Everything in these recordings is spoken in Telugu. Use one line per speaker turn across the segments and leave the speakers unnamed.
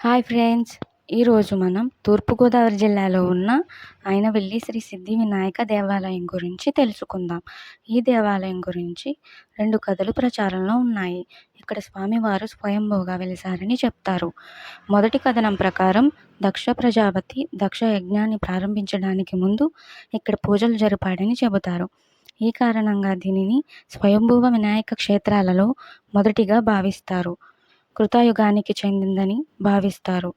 Hi friends! ఈరోజు మనం తూర్పుగోదావరి జిల్లాలో ఉన్న అయినవెల్లి శ్రీ సిద్ధి వినాయక దేవాలయం గురించి తెలుసుకుందాం. ఈ దేవాలయం గురించి 2 కథలు ప్రచారంలో ఉన్నాయి. ఇక్కడ స్వామివారు స్వయంభూగా వెలిశారని చెప్తారు. మొదటి కథనం ప్రకారం దక్ష ప్రజాపతి దక్ష యజ్ఞాన్ని ప్రారంభించడానికి ముందు ఇక్కడ పూజలు జరిపాడని చెబుతారు. ఈ కారణంగా దీనిని స్వయంభువ వినాయక క్షేత్రాలలో మొదటిగా భావిస్తారు. కృతయుగానికి చెందిందని భావిస్తారు.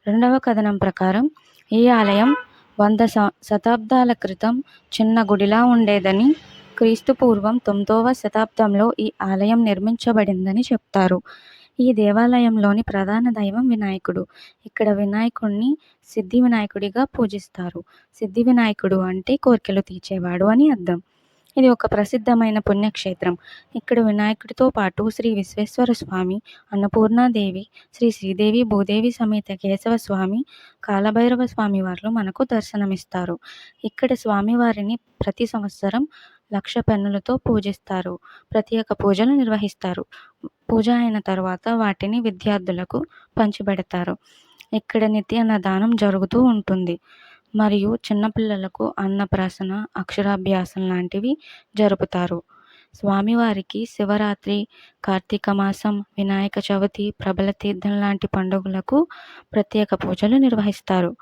రెండవ కథనం ప్రకారం ఈ ఆలయం 100 శతాబ్దాల క్రితం చిన్న గుడిలా ఉండేదని, క్రీస్తుపూర్వం 9వ శతాబ్దంలో ఈ ఆలయం నిర్మించబడిందని చెప్తారు. ఈ దేవాలయంలోని ప్రధాన దైవం వినాయకుడు. ఇక్కడ వినాయకుడిని సిద్ధి వినాయకుడిగా పూజిస్తారు. సిద్ధి వినాయకుడు అంటే కోర్కెలు తీర్చేవాడు అని అర్థం. ఇది ఒక ప్రసిద్ధమైన పుణ్యక్షేత్రం. ఇక్కడ వినాయకుడితో పాటు శ్రీ విశ్వేశ్వర స్వామి, అన్నపూర్ణాదేవి, శ్రీ శ్రీదేవి భూదేవి సమేత కేశవ స్వామి, కాలభైరవ స్వామి వార్లు మనకు దర్శనమిస్తారు. ఇక్కడ స్వామివారిని ప్రతి సంవత్సరం 1,00,000 పెన్నులతో పూజిస్తారు. ప్రత్యేక పూజలు నిర్వహిస్తారు. పూజ అయిన తర్వాత వాటిని విద్యార్థులకు పంచిపెడతారు. ఇక్కడ నిత్య అన్నదానం జరుగుతూ ఉంటుంది. మరియు చిన్నపిల్లలకు అన్నప్రాసన, అక్షరాభ్యాసం లాంటివి జరుపుతారు. స్వామివారికి శివరాత్రి, కార్తీక మాసం, వినాయక చవితి, ప్రబల తీర్థం లాంటి పండుగలకు ప్రత్యేక పూజలు నిర్వహిస్తారు.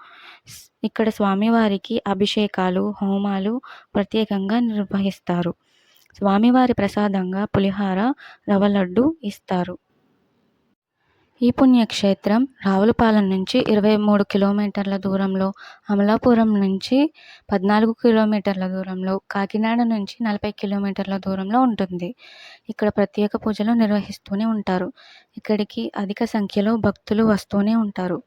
ఇక్కడ స్వామివారికి అభిషేకాలు, హోమాలు ప్రత్యేకంగా నిర్వహిస్తారు. స్వామివారి ప్రసాదంగా పులిహార, రవ్వ లడ్డు ఇస్తారు. ఈ పుణ్యక్షేత్రం రావులపాలెం నుంచి 23 కిలోమీటర్ల దూరంలో, అమలాపురం నుంచి 14 కిలోమీటర్ల దూరంలో, కాకినాడ నుంచి 40 కిలోమీటర్ల దూరంలో ఉంటుంది. ఇక్కడ ప్రత్యేక పూజలు నిర్వహిస్తూనే ఉంటారు. ఇక్కడికి అధిక సంఖ్యలో భక్తులు వస్తూనే ఉంటారు.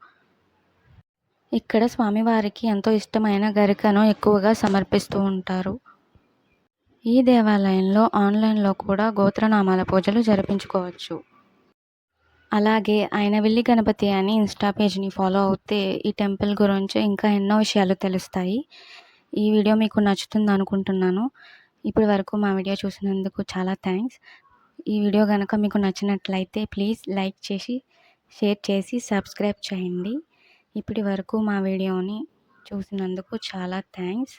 ఇక్కడ స్వామివారికి ఎంతో ఇష్టమైన గరికను ఎక్కువగా సమర్పిస్తూ ఉంటారు. ఈ దేవాలయంలో ఆన్లైన్లో కూడా గోత్రనామాల పూజలు జరిపించుకోవచ్చు. అలాగే అయినవెల్లి గణపతి అని ఇన్స్టా పేజ్ని ఫాలో అవుతే ఈ టెంపుల్ గురించి ఇంకా ఎన్నో విషయాలు తెలుస్తాయి. ఈ వీడియో మీకు నచ్చుతుంది అనుకుంటున్నాను. ఇప్పటి వరకు మా వీడియో చూసినందుకు చాలా థ్యాంక్స్. ఈ వీడియో కనుక మీకు నచ్చినట్లయితే ప్లీజ్ లైక్ చేసి, షేర్ చేసి, సబ్స్క్రైబ్ చేయండి. ఇప్పటి వరకు మా వీడియోని చూసినందుకు చాలా thanks.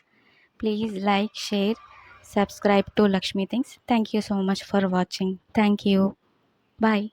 Please like, share, subscribe to Lakshmi things. Thank you so much for watching. Thank you. Bye.